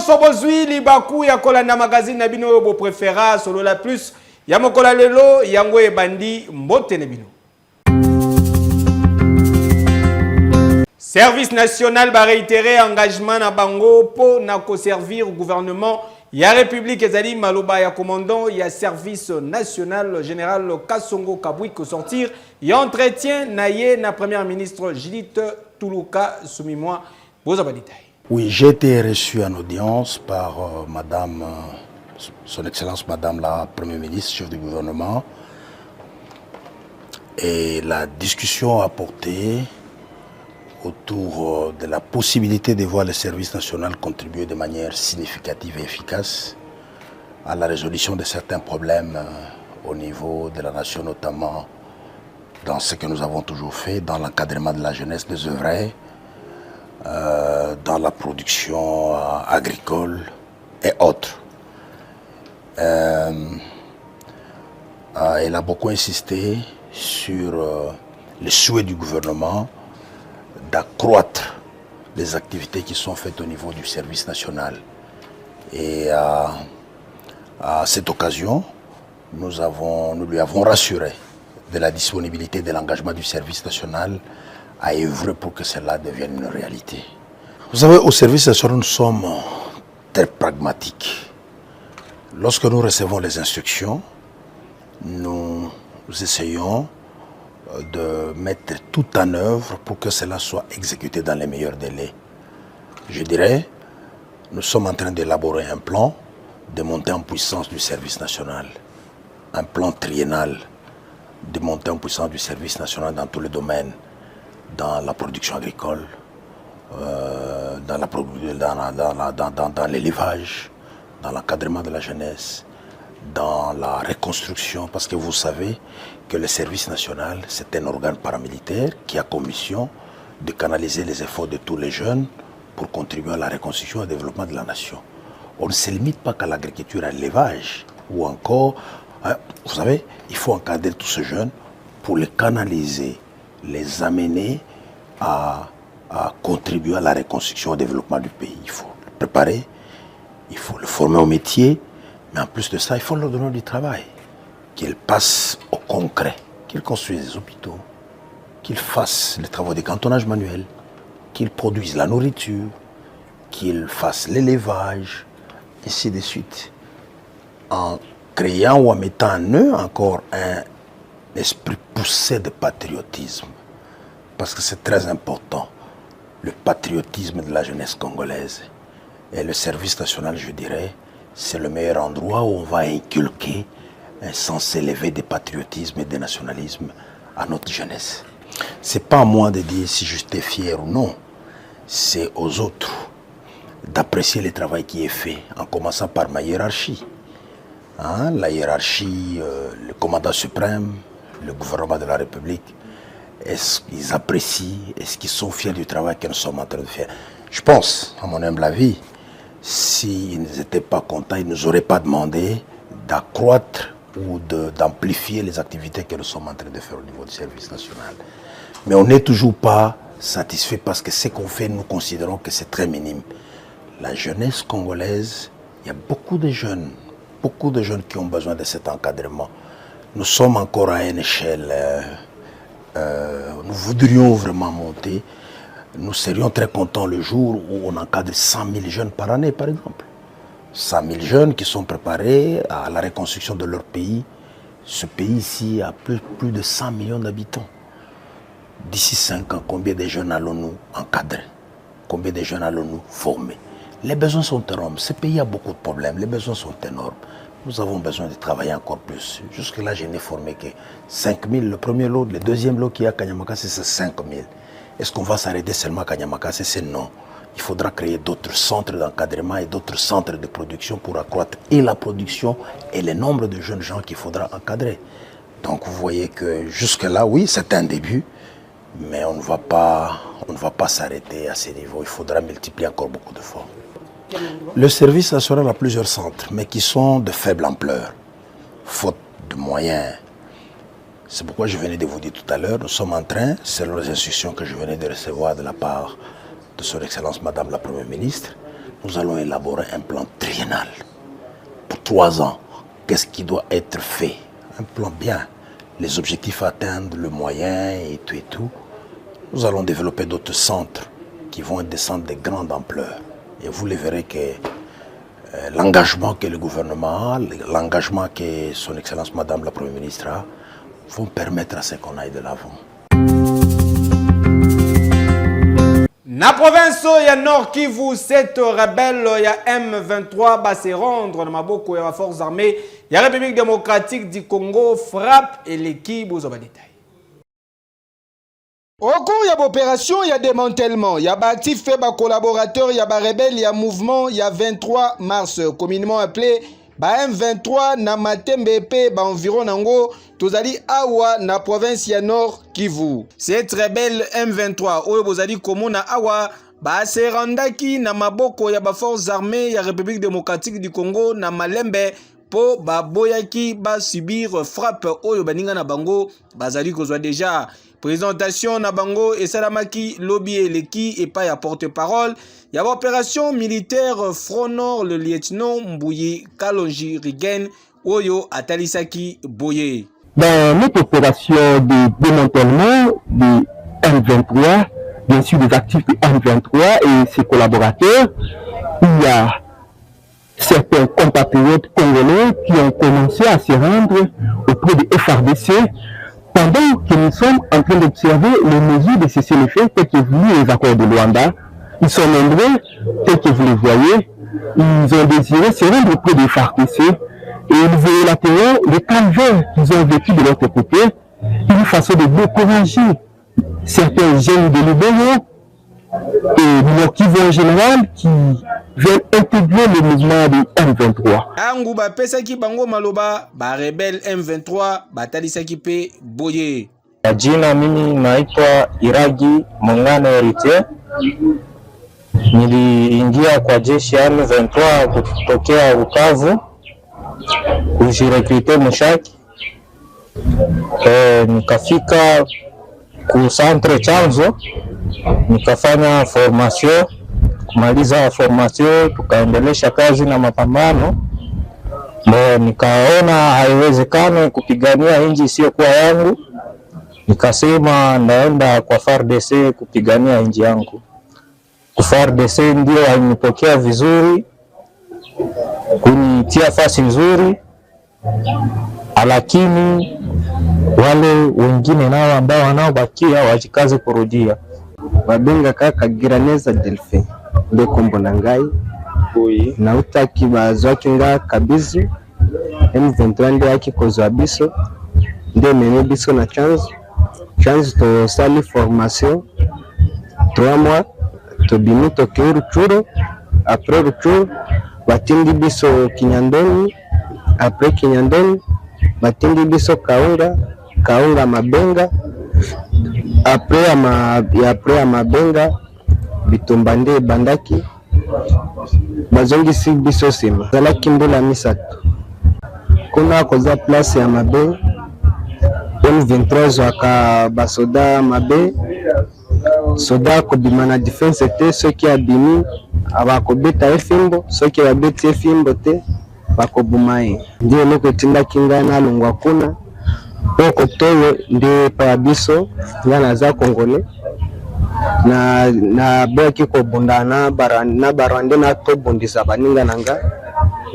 Sobozui libaku ya kolanda magazine na bino bo préféra solo la plus ya mokola lelo yango ebandi mbote ne bino. Service national va réitérer engagement na bango po na ko servir gouvernement ya République ezali maloba ya commandant ya service national général Kasongo Kabwi ko sortir ya entretien na ye na première ministre Judith Tuluka Soumimwa boza ba détail. Oui, j'ai été reçu en audience par Madame, Son Excellence Madame la Première ministre, chef du gouvernement. Et la discussion a porté autour de la possibilité de voir le service national contribuer de manière significative et efficace à la résolution de certains problèmes au niveau de la nation, notamment dans ce que nous avons toujours fait, dans l'encadrement de la jeunesse des œuvres, dans la production agricole et autres. Elle a beaucoup insisté sur le souhait du gouvernement d'accroître les activités qui sont faites au niveau du service national. Et à cette occasion, nous lui avons rassuré de la disponibilité de l'engagement du service national à œuvrer pour que cela devienne une réalité. Vous savez, au service national, nous sommes très pragmatiques. Lorsque nous recevons les instructions, nous essayons de mettre tout en œuvre pour que cela soit exécuté dans les meilleurs délais. Je dirais, nous sommes en train d'élaborer un plan de montée en puissance du service national, un plan triennal de montée en puissance du service national dans tous les domaines, dans la production agricole, dans l'élevage, dans l'encadrement de la jeunesse, dans la reconstruction, parce que vous savez que le service national, c'est un organe paramilitaire qui a comme mission de canaliser les efforts de tous les jeunes pour contribuer à la reconstruction et au développement de la nation. On ne se limite pas qu'à l'agriculture, à l'élevage, ou encore, vous savez, il faut encadrer tous ces jeunes pour les canaliser, les amener à contribuer à la reconstruction et au développement du pays. Il faut le préparer, il faut le former au métier, mais en plus de ça, il faut leur donner du travail. Qu'ils passent au concret, qu'ils construisent des hôpitaux, qu'ils fassent les travaux de cantonnage manuel, qu'ils produisent la nourriture, qu'ils fassent l'élevage, ainsi de suite. En créant ou en mettant en eux encore un esprit poussé de patriotisme. Parce que c'est très important, le patriotisme de la jeunesse congolaise. Et le service national, je dirais, c'est le meilleur endroit où on va inculquer un sens élevé de patriotisme et de nationalisme à notre jeunesse. C'est pas à moi de dire si j'étais fier ou non, c'est aux autres d'apprécier le travail qui est fait, en commençant par ma hiérarchie. Hein, la hiérarchie, le commandant suprême, le gouvernement de la République, est-ce qu'ils apprécient, est-ce qu'ils sont fiers du travail que nous sommes en train de faire? Je pense, à mon humble avis, s'ils n'étaient pas contents, ils ne nous auraient pas demandé d'accroître ou d'amplifier les activités que nous sommes en train de faire au niveau du service national. Mais on n'est toujours pas satisfait parce que ce qu'on fait, nous considérons que c'est très minime. La jeunesse congolaise, il y a beaucoup de jeunes qui ont besoin de cet encadrement. Nous sommes encore à une échelle, nous voudrions vraiment monter. Nous serions très contents le jour où on encadre 100 000 jeunes par année, par exemple. 100 000 jeunes qui sont préparés à la reconstruction de leur pays. Ce pays ici a plus de 100 millions d'habitants. D'ici 5 ans, combien de jeunes allons-nous encadrer? Combien de jeunes allons-nous former? Les besoins sont énormes. Ce pays a beaucoup de problèmes. Les besoins sont énormes. Nous avons besoin de travailler encore plus. Jusque-là, je n'ai formé que 5 000. Le premier lot, le deuxième lot qu'il y a à Kanyamakassé, c'est 5 000. Est-ce qu'on va s'arrêter seulement à Kanyamakassé? C'est non. Il faudra créer d'autres centres d'encadrement et d'autres centres de production pour accroître et la production et le nombre de jeunes gens qu'il faudra encadrer. Donc vous voyez que jusque-là, oui, c'est un début, mais on ne va pas s'arrêter à ce niveau. Il faudra multiplier encore beaucoup d'efforts. Le service national a plusieurs centres, mais qui sont de faible ampleur, faute de moyens. C'est pourquoi je venais de vous dire tout à l'heure, nous sommes en train, selon les instructions que je venais de recevoir de la part de Son Excellence Madame la Première ministre, nous allons élaborer un plan triennal pour 3 ans. Qu'est-ce qui doit être fait? Un plan bien, les objectifs à atteindre, le moyen et tout. Nous allons développer d'autres centres qui vont être des centres de grande ampleur. Et vous le verrez que l'engagement que le gouvernement a, l'engagement que Son Excellence Madame la Première ministre a, vont permettre à ce qu'on aille de l'avant. Na province ya Nord Kivu, cette rebelle ya M23 va se rendre dans maboko ya forces armées ya République démocratique du Congo frappe et l'équipe aux détails. Au cours de l'opération, il y a démantèlement, il y a actifs fait par collaborateurs, il y a rebelles, il y a mouvement, il y a 23 mars, communément appelé M23 na Matembe pe ba environ nango tozali awa na province ya Nord Kivu. Cette rebelle M23 oyo bozali komona awa ba se randaki na maboko ya ba forces armées ya République démocratique du Congo na Malembe po ba boyaki ba subir frappe oyo baninga na bango bazali kozwa déjà présentation na bango et salamaki lobby eleki et pas ya porte-parole. Il y a l'opération militaire Front Nord, le lieutenant Mbouyi Kalonji Rigen Oyo Atalisaki Boye. Dans notre opération de démantèlement du M23, bien sûr des actifs du M23 et ses collaborateurs, il y a certains compatriotes congolais qui ont commencé à se rendre auprès du FRDC pendant que nous sommes en train d'observer les mesures de cessez-le-feu telles que voulu les accords de Luanda. Ils sont nombreux, tels que vous les voyez. Ils ont désiré se rendre auprès des FARDC et ils relateront le calvaire qu'ils ont vécu de l'autre côté, une façon de décourager certains jeunes de libéraux et Nord Kivu en général qui veulent intégrer le mouvement du M23. Angu ba pesaki bango maloba ba rebelle M23 batalisaki pe boye. Jina mimi naitwa Iragi Mongano Heritier. Niliingia kwa jeshi ya M23 kutokea Bukavu kujirekrute Mushaki. Nikafika ku centre Chanzo nikafanya formation. Kumaliza formation tukaendelesha kazi na mapambano. Nikaona haiwezekani kupigania nchi sio kwa yangu. Nikasema naenda kwa FARDC kupigania nchi yangu. Kwa FARDC ndio walinipokea vizuri, kunitia fasi nzuri, lakini wale wengine nao ambao wanaobakia wajikaze kurudia. Babenga kaka Giraneza Delphin nde kombo na ngai na utaki bazwaki nga kabizu M23 nde yaki kozwa biso nde mene biso na chance to sali formation 3 mois to bimi to Ruchuru. Après Ruchuru batindi biso Kinyandoni. Après Kinyandoni batindi biso Kaunga Mabenga. Après Mabenga Bitumba nde bandaki bazongisi biso sima zalaki mbula misatu kuna koza place ya mabe M23 zwaka basoda mabe soda kobima na defense te soki abimi abakobeta efimbo soki babeti efimbo te bakobuma ndio eloko etindaki ngai nalongwa kuna poko toyo nde pa biso nga naza Congolais na boki ko bundana na barande na to bundisa baninga nanga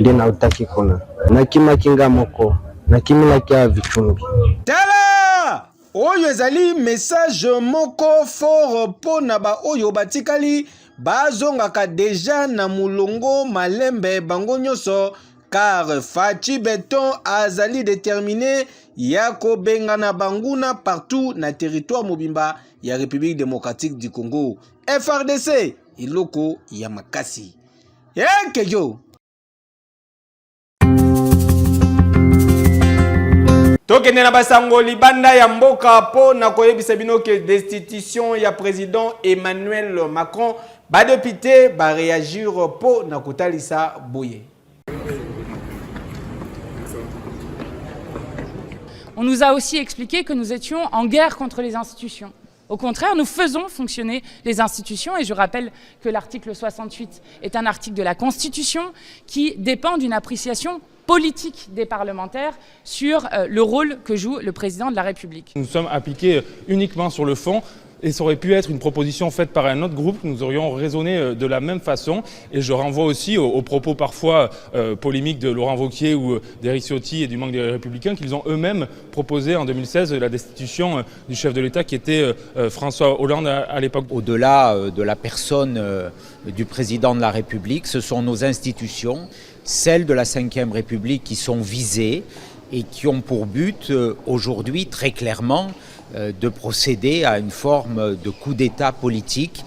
nde na utaki kona na kima kinga moko na kimila kya vichumbi tala oyo ezali message moko fort po na ba oyo batikali bazongaka deja na mulongo malembe bango nyonso, car Fachi Beton azali déterminé ya kobengana banguna partout na territoire mobimba ya République démocratique du Congo. FRDC iloko ya makasi. Keyo. Tokende na basango libanda ya mboka po na koyebisa bino ke destitution ya président Emmanuel Macron ba député ba réagir po na kotalisa boye. On nous a aussi expliqué que nous étions en guerre contre les institutions. Au contraire, nous faisons fonctionner les institutions et je rappelle que l'article 68 est un article de la Constitution qui dépend d'une appréciation politique des parlementaires sur le rôle que joue le président de la République. Nous sommes appliqués uniquement sur le fond et ça aurait pu être une proposition faite par un autre groupe, nous aurions raisonné de la même façon et je renvoie aussi aux propos parfois polémiques de Laurent Wauquiez ou d'Éric Ciotti et du Manque des Républicains qu'ils ont eux-mêmes proposé en 2016 la destitution du chef de l'État qui était François Hollande à l'époque. Au-delà de la personne du président de la République, ce sont nos institutions, celles de la Ve République qui sont visées et qui ont pour but aujourd'hui très clairement de procéder à une forme de coup d'État politique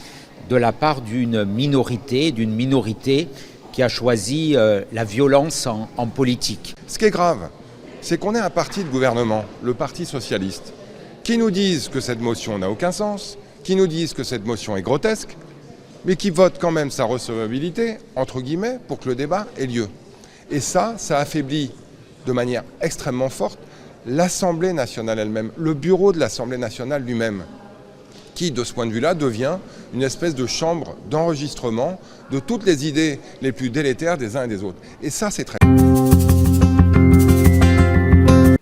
de la part d'une minorité qui a choisi la violence en politique. Ce qui est grave, c'est qu'on ait un parti de gouvernement, le Parti socialiste, qui nous disent que cette motion n'a aucun sens, qui nous disent que cette motion est grotesque, mais qui vote quand même sa recevabilité, entre guillemets, pour que le débat ait lieu. Et ça affaiblit de manière extrêmement forte l'Assemblée nationale elle-même, le bureau de l'Assemblée nationale lui-même, qui, de ce point de vue-là, devient une espèce de chambre d'enregistrement de toutes les idées les plus délétères des uns et des autres. Et ça, c'est très...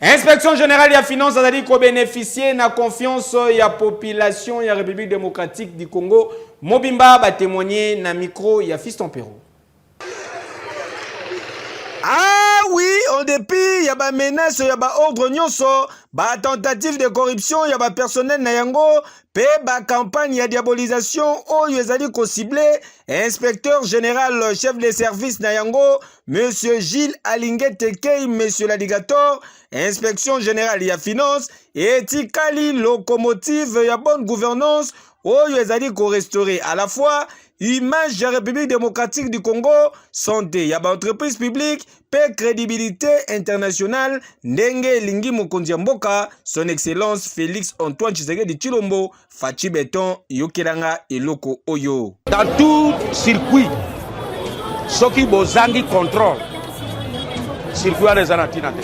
Inspection générale ya finance a dit qu'on bénéficier na confiance ya population ya République démocratique du Congo. Mobimba ba témoigner na micro ya Fiston Perro. Ah oui, en dépit ya ba menace ya ba ordre nyonso, ba tentative de corruption ya ba personnel na yango, pe ba campagne ya diabolisation oyo ezali ko ciblé, inspecteur général chef des services na yango, monsieur Gilles Alingete Kei, monsieur l'alligator, inspection générale ya finance, etikali locomotive ya bonne gouvernance oyo ezali ko restaurer à la fois image de la République démocratique du Congo, santé, yaba entreprise publique, paix, crédibilité internationale, ndenge lingi mokonzi mboka, son excellence Félix Antoine Tshisekedi Tshilombo, Fachi Beton, yokelanga eloko oyo. Dans tout circuit, ceux qui bozangi contrôle, circuit à les anatinate.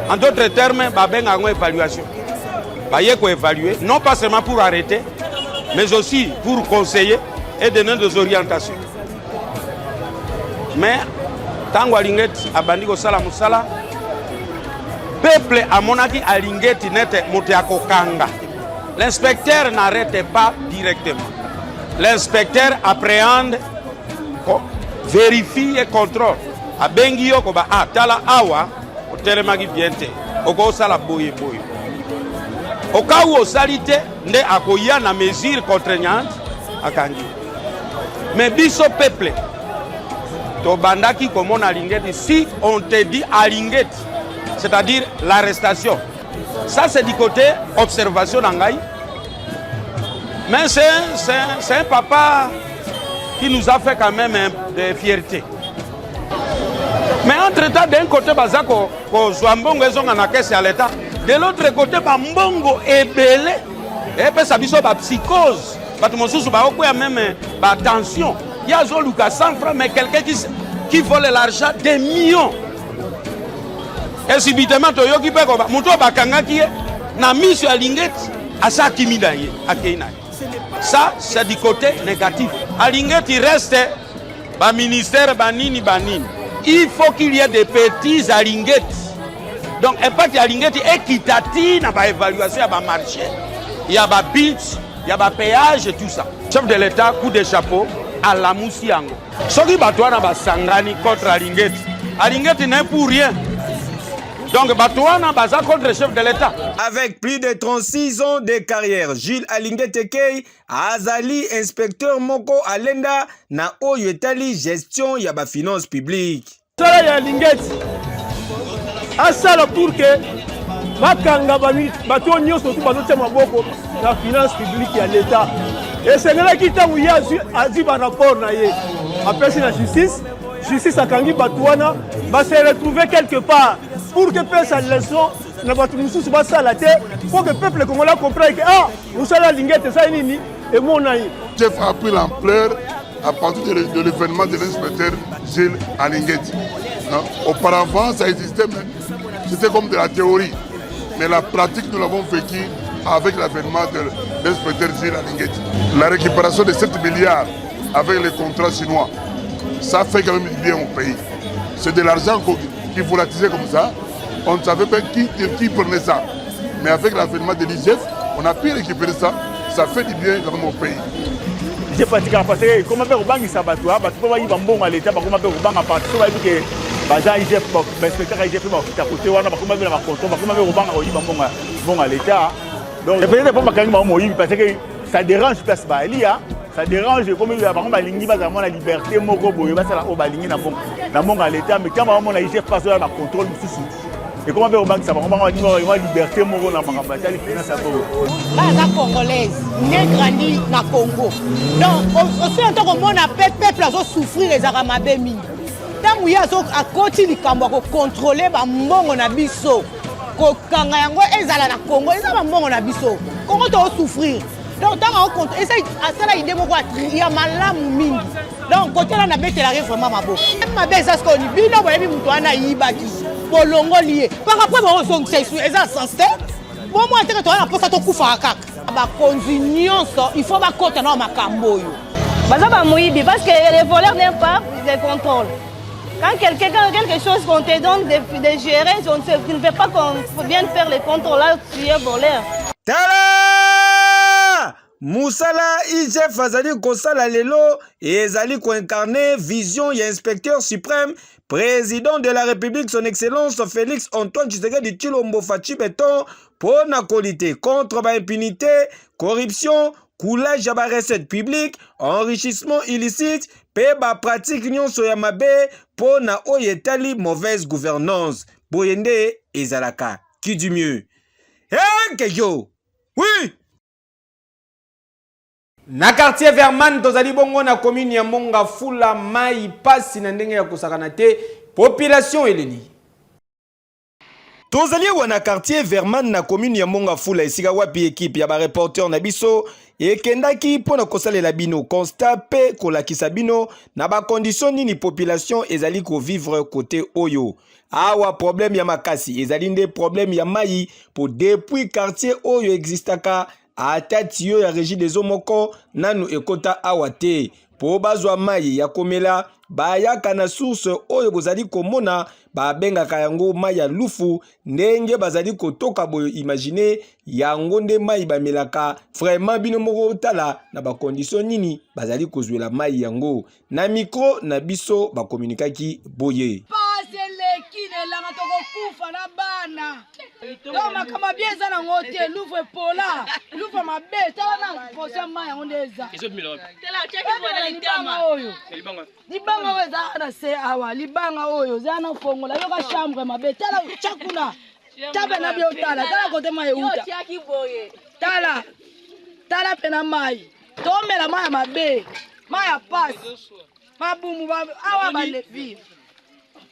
En d'autres termes, baben a une évaluation. Baye ko évaluer, non pas seulement pour arrêter, mais aussi pour conseiller et donner des orientations. Mais tant que Alingeti abandi ko sala musala, peuple a monaki Alingeti nete moteako kanga. L'inspecteur n'arrête pas directement. L'inspecteur appréhende, vérifie et contrôle. Abengi yo ko ba tala awa otelemaki biente. Oko sala boye boye. Au cas où osalité nde akoya na mesure contraignante akangi. Mais biso peuple, to bandaki comme on a Alingeti, si on te dit Alingeti, c'est-à-dire l'arrestation, ça c'est du côté observation d'Angaï. Mais c'est un papa qui nous a fait quand même de fierté. Mais entre-temps, d'un côté, Bazako, Zouambongo et Zonganakes à l'État, de l'autre côté, Mbongo est belé, et puis ça biso ba psychose. Même attention, il y a 100 francs, mais quelqu'un qui vole l'argent des millions. Et subitement, il y a ça, c'est du côté négatif. Alingeti reste ministère banini. Il faut qu'il y ait des petits Alingeti. Donc, et pas que Alingeti équitatif dans l'évaluation, il y a un marché, il y a un bitch. Il y a un péage et tout ça. Chef de l'État, coup de chapeau à la Moussiango. Ce qui bat toi dans Sangani contre Alingeti. Alingeti n'est pour rien. Donc Batouana baza contre le chef de l'État. Avec plus de 36 ans de carrière, Gilles Alinguet Tekei azali inspecteur moko alenda na oyo etali gestion ya ba finance publique. Sala ya Alinguet asala pour que bakanga bato nyonso tu bazotia maboko na finance publique ya l'État. Et c'est là qui t'a ouïe azui ba rapport na ye. Après la justice a kangi Batouana va se retrouver quelque part pour que peuple sa leçon na batu mususu ba sala te pour que peuple congolais comprenne que ah musala Lingete ça nini et mon aïe. Chef a pris l'ampleur à partir de l'événement de l'inspecteur Gilles Alinguet. Auparavant ça existait mais c'était comme de la théorie, mais la pratique nous l'avons vécu avec l'avènement de l'inspecteur Gilles Alinguet. La récupération de 7 milliards avec les contrats chinois, ça fait quand même du bien au pays. C'est de l'argent qui volatilisait comme ça. On ne savait pas qui prenait ça. Mais avec l'avènement de l'IGF, on a pu récupérer ça. Ça fait du bien quand même au pays. Je pratique parce que comment faire au banc ça va toi, parce que va y bon à l'état, comment faire au banc à partir va que baza IGF inspecteur IGF va à côté wana comment faire la contrôle, comment faire au banc bon à l'état. Donc peut-être pas quand même parce que ça dérange place balia. Ça dérange comme il y a par exemple balingi bazama la liberté moko boye basala o balingi na bon à l'état mais quand on a IGF passe là na contrôle mususu. Et comment faire au banc ça va comment la liberté moko na makamba les finances ça ko. Baza congolaise, né grandi na Congo. Donc aussi en tant que mon peuple a souffrir les aramabe mingi. Tant uya zo a koti likambo ko contrôler ba mbongo na biso. Ko kanga yango ezala na Congo, ezala mbongo na biso. Congo to souffrir. Donc tant on compte essaye à cela idée moko il y a malamu mingi. Donc côté là na bête la vraiment mabo. Ma bête ça ce qu'on dit bino boye bi muto ana yibaki. Bolongo lié. Par rapport à son sexu eza sensé. Bon moi te to na posa to kufa kaka. Ba consignon ça, il faut ba kota na makambo yo. Baza ba moyibi parce que les voleurs n'aiment pas les contrôles. Quand quelque chose qu'on te donne de gérer, tu ne veux pas qu'on vienne faire les contrôles là, tu es voleur. Moussala IGF azali kosala lelo et ezali ko incarner vision ya inspecteur suprême président de la République son excellence Félix Antoine Tshisekedi Tshilombo Fachi Beton pour na qualité contre ba impunité, corruption, coulage ya ba recettes publiques, enrichissement illicite, pe ba pratique nyonso ya mabe pour na oyetali mauvaise gouvernance. Boyende ezalaka qui du mieux. Yo. Oui. Na quartier Verman tozali bongo na commune ya Monga Fula mai pasi na ndenge ya kosakana te population eleni. Tozali wana quartier Verman na commune ya Monga Fula esika wapi équipe ya ba reporter na biso ekendaki pona kosalela bino constat pe kolakisa bino na ba condition nini population ezali ko vivre côté oyo. Awa problème ya makasi ezali nde problème ya mai pour depuis quartier oyo existaka atati yo ya régie des omoko nanu ekota awate po bazwa mai ya komela bayaka na source oyo bozali komona babengaka yango mai ya lufu ndenge bazali kotoka boyo imaginer yango nde mai bamelaka vraiment bino moko tala na ba condition nini bazali kozwela mai yango na micro na biso ba communicaki boye Kine langa toko kufa na bana. Doma kama bieza na ngote luve pola. Luve mabe tala na posa maya ondeza. Tela cheki bwana litama oyo. Libanga weza na se awa libanga oyo zana fongola yoka chambre mabe tala chakuna. Tabe na bio tala tala kote mai uta. Tala pena mai. Tomela maya mabe. Maya pass. Mabumu awa balevi.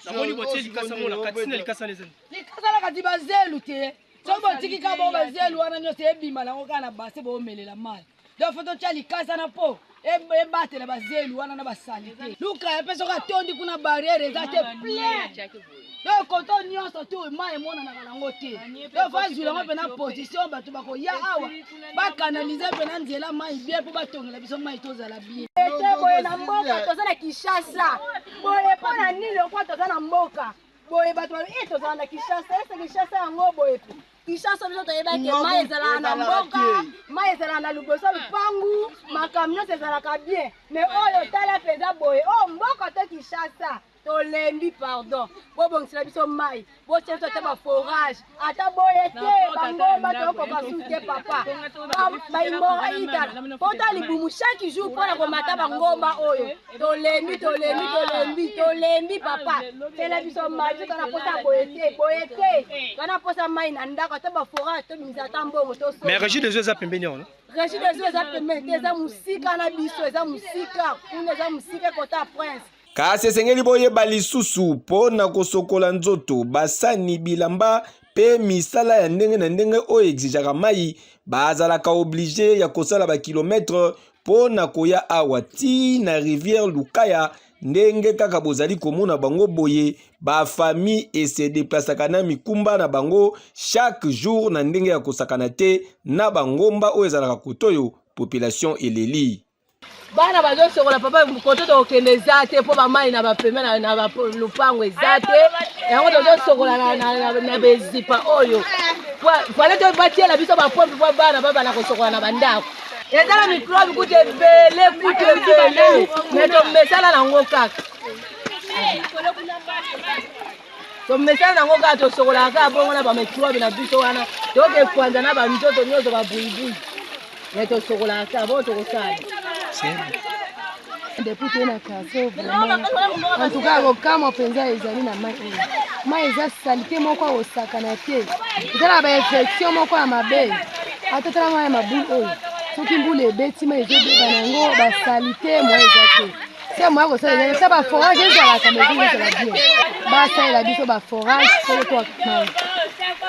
Namoni botie likasa mona katina likasa lezen. Likasa la kati bazelu te. Sobo tiki ka bo bazelu wana nyose ebima na ngokana base bo melela mali. Do foto cha likasa na po. E bate la bazelu wana na basali te. Luka ya peso ka tondi kuna barriere za te plein. Do koto nyonso tu mai mona na kalango te. Do fazu la pe na position batu bako ya awa. Ba canaliser pe na nzela mai bien po batongela biso mai tozala bien. Ete boye na mboka tozana Kinshasa. Boye pona nini kwa tozana mboka. Boye batu tozana na Kinshasa, Kinshasa yango boye. Kinshasa biso toyeba ke mai ezala na mboka, mai ezala na luboso lupangu, makamyo ezala ka bien. Mais oyo tala peza boye, oh mboka to Kinshasa. tolembi pardon bobongisela biso mai botiesa te baforage ata boye te bangomba tokoka su te papa baimora idala pota libumu chaque jour mpona komata bangomba oyo tolembi papa tela biso mai biso tana posa boye te tana posa mai na ndako ata baforage tobimisa ata mbongo toso mais régie des eaux eza pembeni ono régie des eaux eza pembeni te eza mosika na biso eza mosika kuna eza mosika ekota prince kasi esengeli boyeba lisusu mpo na kosokola nzoto basani bilamba pe misala ya ndenge na ndenge oyo exijaka mai bazalaka oblige ya kosala bakilometre mpo na koya awa ti na rivière Lukaya ndenge kaka bozali komona bango boye bafamille ese deplasaka na mikumba na bango chaque jour na ndenge ya kosakana te na bangomba oyo ezalaka kotoyo population eleli. Bana bazosokola papa koto tokende eza te mpo bamai na bapeme na lupango eza te yango tozosokola na bezipa oyo fale tobatiela biso bapompe mpo bana babana kosokola na bandako eza na mikrobe kutu ebele me tomesala nango kaka tomesala nango kaka tosokolaka kaka bongo na bamikrobe na biso wana tokefwanza na banzoto nyonso babuibui me tosokolaka kaka bongo tokosala depuis que na kaso vraiment en tout cas kokama penza ezali na mai eza salite moko osakana te ezala ba infection moko ya mabe atotala mai ya mabulu oyo soki mbula ebeti mai ezobeba nango basalite mo eza te se moya kosala ezali sa baforage ezalaka maison ezala bien basalela biso baforage sokotoka mai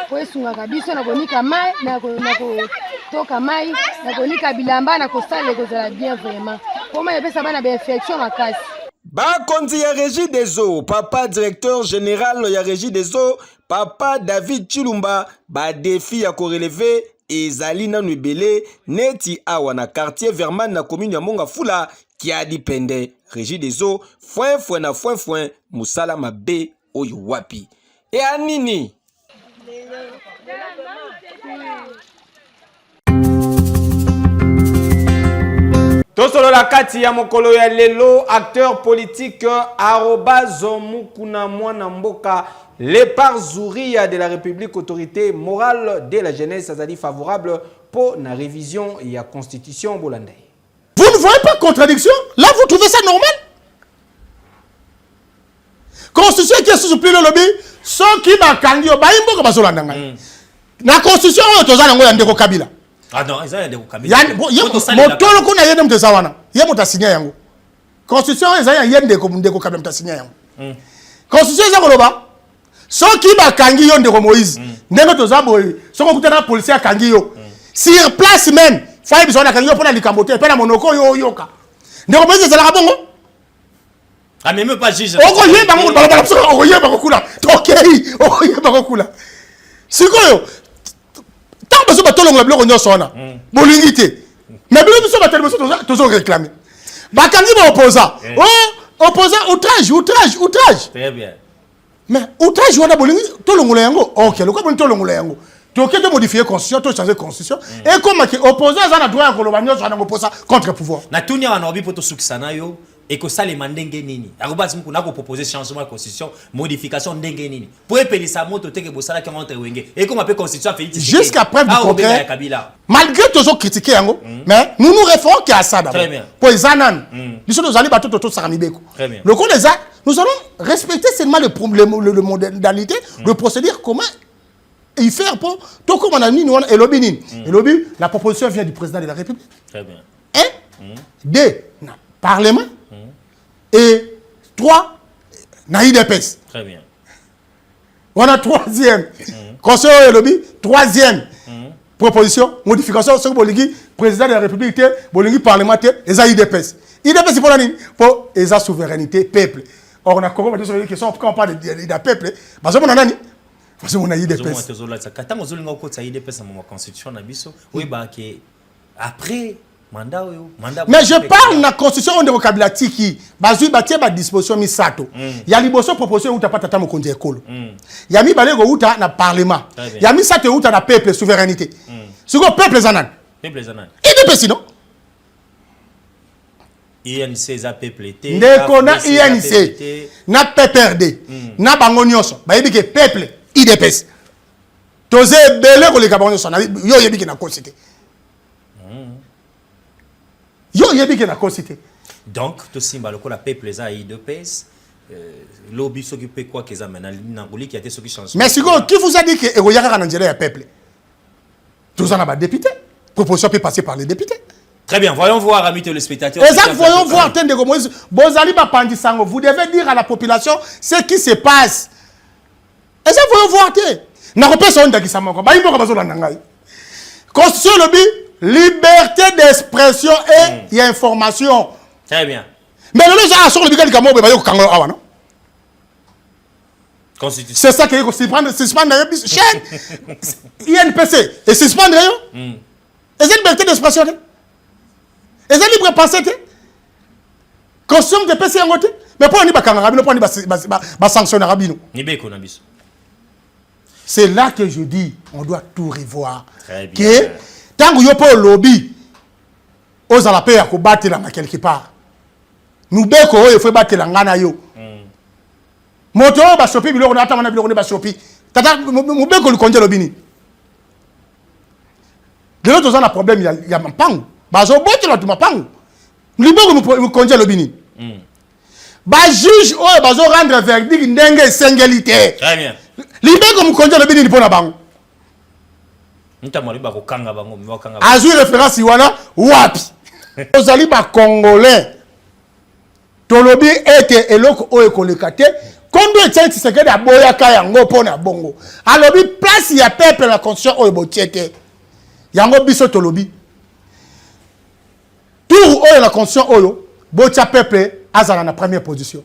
po esungaka biso na konika mai na kotoka mai na konika bilamba na kosalela ekozala bien vraiment po mai epesa bana bainfection makasi. Bakonzi ya Régie des eaux, papa directeur général ya Régie des eaux, papa David Chilumba, ba défi ya korelever ezali nanu ebele neti awa na quartier Verman na commune ya Mongafula ki adi pende Régie des eaux, foin musala mabe oyo wapi. E anini? Tosolola kati ya mokolo ya lelo acteur politique @Mukuna mwana mboka Lépar Zouria de la République autorité morale de la jeunesse azali favorable pour la révision et la constitution bollandais. Vous ne voyez pas contradiction? Là vous trouvez ça normal? Constitution qui est souscrit le lobby ceux qui bakangi yo baimbo ka bazolanda ngai. Na constitution oyo tozana ngo ya ndeko Kabila. Ah non, ils ont des Kabila. Motolo kuna yende mteza wana. Ye mutasinya yango. Constitution ezaya yende ko ndeko Kabila mutasinya yango. Constitution eza koloba. Soki bakangi yo ndeko Moïse. Ndenge toza boy. Soko kutana policier akangi yo. Sur place même, fa biso na kangi yo pona likambote pe na monoko yo yoka. Ndeko Moïse ezala bongo. Ah mais même pas juge. Oko yeba ngo balabala biso oko yeba ko kula. Tokei, oko yeba ko kula. Sikoyo tant que bato longo biloko nyonso wana bolingi te na bilo biso bato biso tozo réclamer bakangi ba opposant opposant outrage très bien mais outrage wana bolingi to longo yango OK lokwa bon to longo yango to ke de modifier constitution to changer constitution et comme que opposant za na droit ya koloba nyonso wana ngoposa contre pouvoir na tunia wana obi poto sukisana yo et que ça les mandenge nini arobas mukuna ko proposer changement de constitution modification ndenge nini pour epelisa moto teke bosala ki entre wenge et comme appelle constitution fait jusqu'à preuve du contraire malgré toujours critiquer yango mais nous nous référons qu'à ça d'abord pour zanan biso tozali bato toto sakamibeko le coup des actes nous allons respecter seulement le modalité de procédure comment il faire pour tout comme on a mis et lobby la proposition vient du président de la République très bien deux parlement et 3 na IDPS. Très bien. On a troisième. Conseil et lobby, troisième proposition, modification sur Boligi, président de la République, Boligi parlementaire, et ça IDPS. IDPS c'est pour la souveraineté peuple. Or on a comment sur les questions quand on parle de peuple, parce qu'on a nani parce qu'on a IDPS. Quand on zolinga ko ça IDPS dans ma constitution na biso, oui ba que après mandat. Mais je parle de la constitution de Kabila Tiki. Bazui batie ba disposition misato. Ya liboso proposition uta patata mokonzi ekolo. Ya mi balego uta na parlement. Ya mi sato uta na peuple souveraineté. Siko peuple zanan. Peuple zanan. Et de non. INC eza peuple te. Ndeko na INC na PPRD na bango nyonso bayebi ke peuple IDPS toze belé ko le kabongo nyonso yo yebi ke na concité yo yebi ke na concité donc to simba lokola peuple eza IDPS lobby s'occupe quoi que ça maintenant n'angoli qui a été ce qui change. Mais qui vous a dit que Egoyaka na Nigeria peuple tous en a député proposition peut passer par les députés. Très bien, voyons voir, amis téléspectateurs. Exact, voyons voir, vous devez dire à la population ce qui se passe. Et ça, voyons voir. Constitution lobby, liberté d'expression et d'information. Très bien. Mais le gens sur le bigal du Cameroun, Constitution. c'est ça qui est suspendre chaîne INPC et suspendre. Et c'est liberté d'expression. Et c'est libre de penser. Consomme de PC en côté. Mais pour nous, sanctionner. C'est là que je dis, on doit tout revoir. Que tant que vous avez un lobby, vous allez payer à battre là quelque part. Nous béco, il faut battre la ngana yo. Moto ba shopi bilo on attend na bilo on ba shopi. Tata nous béco le congé lobby ni. De l'autre on a problème il y a mpango. Bazo bote la tuma pango. Libéro nous congé le bini. Ba juge oh bazo rendre verdict ndenge singalité. Très bien. Libéro nous congé le bini pour na bango. Ntamali ba ko kanga bango mwa kanga. Azu référence wana wapi. Ozali ba congolais. Tolobi ete eloko o ekolekate. Kondo etenti sekede aboya ka yango pona bongo. Alobi place ya peuple la conscience o ebotiete. Yango biso tolobi. Tout la conscience oyo botia peuple azala na première position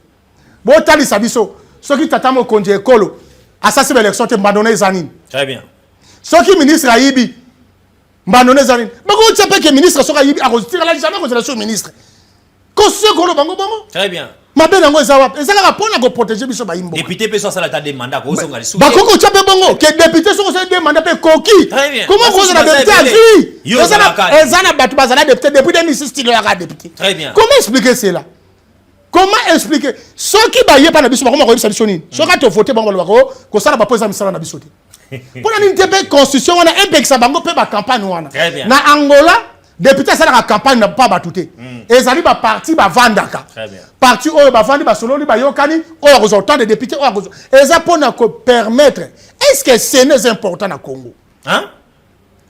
botali sabiso soki tatamo konje ekolo asasi l'élection te mbandone zanine. Très bien. Soki ministre ayibi mbandone zanine bako tia pe que ministre soki ayibi akositira la jamais ko sur ministre constitution kolo bango bango. Très bien. Mabe nango ezawa ezala pona ko protéger biso ba imbo député pe so sala ta demanda ko songa sous bakoko tia pe bango que député so se demanda pe koki. Très bien. Comment vous avez député à vie Ezana batu bazala député depuis 2006 il y a député. Très bien. Comment expliquer cela? Comment expliquer ceux qui baillent pas na biso comment ko solution ni ceux qui ont voté bango bako ko sala ba poser misala na biso te. Pour la NTP constitution on a un peu que ça bango pe ba campagne wana. Na Angola député ça la campagne n'a pas batouté. Ezali ba parti ba vandaka. Très bien. Parti oyo ba vandi ba sololi ba yokani oyo résultat des députés oyo eza pona ko permettre est-ce que c'est n'est important na Congo? Hein?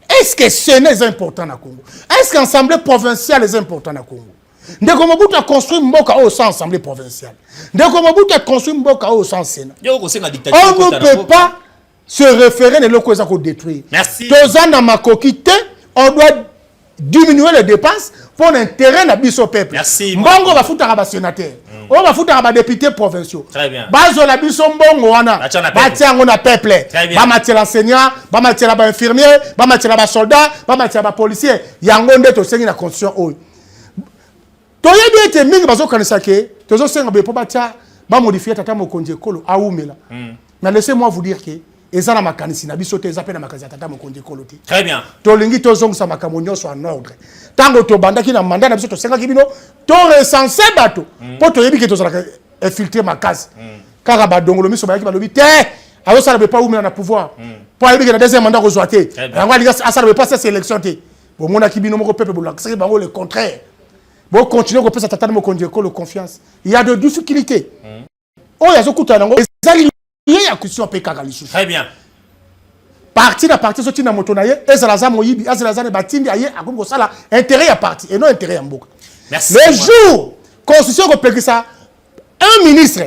Est-ce que ce n'est important na Congo? Est-ce qu'Assemblée provinciale est important na Congo? Ndeko Mobutu a construit Mboka au sens Assemblée provinciale. Ndeko Mobutu a construit Mboka au sens Sénat. On ne peut pas se référer à l'oko ezako détruire. Merci. Tozana makokite, on doit diminuer les dépenses pour l'intérêt de biso peuple. Merci. Mbongo va foutre à sénateur. On va foutre à députés provinciaux. Très bien. Bazo la biso mbongo wana. Batia ngona peuple. Ba matia l'enseignant, ba matia ba infirmier, ba matia ba soldat, ba matia ba policier. Yango nde to sengi na constitution oyo. To yebi ete mingi bazo kanisa ke, tozo senga be po batia ba modifier tata mokonje kolo aumela. Mais laissez-moi vous dire que ezana makanisi na biso te ezapena makanisi tata mokonje kolo te. Très bien. To lingi to zonga sa makamonyo so en ordre. Tango to bandaki na mandat na biso to senga kibino to recenser bato. Po to yebi ke to zala infiltrer ma case. Kaka ba dongolo miso ba yaki ba lobi te. Ayo ça ne veut pas où na pouvoir. Pour yebi ke na deuxième mandat ko zoate. Yango ali ça ne veut pas cette élection te. Bon mona kibino moko peuple bo lakse bango le contraire. Bon continuer ko pesa tata mokonje kolo confiance. Il y a de difficultés. Oh yazo kuta nango ezali ya question pe kaka lisu. Très bien. Parti na parti soti na moto na ye ezalaza moyibi ezalaza ne batindi aye akombo sala intérêt ya parti et non intérêt ya mboka. Merci. Le jour constitution ko pekisa un ministre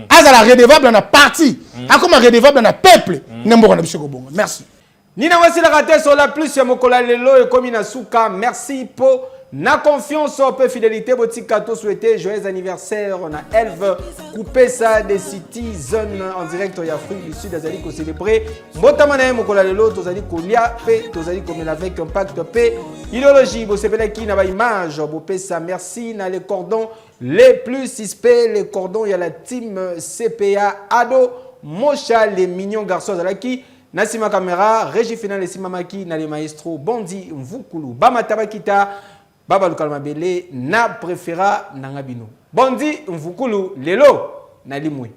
azala redevable na parti akoma redevable na peuple nemboka na bisoko bongo. Merci. Nina wasi la raté sur la plus ya mokola lelo et comme inasuka merci pour na confiance au peu fidélité botika to souhaiter joyeux anniversaire on a Elve coupé ça des citizens en direct ya Afrique du Sud azali ko célébrer motamana mokola lelo tozali kolia pe tozali komela avec impact pe idéologie bo sepela ki na ba image bo pesa merci na les cordons les plus suspects les cordons ya la team CPA Ado Mocha les mignons garçons azalaki Nasima caméra régie finale simamaki na les maestro Bondi Mvukulu Bama Tabakita baba lukala mabele na préféra nanga bino bondi mvukulu lelo na limwe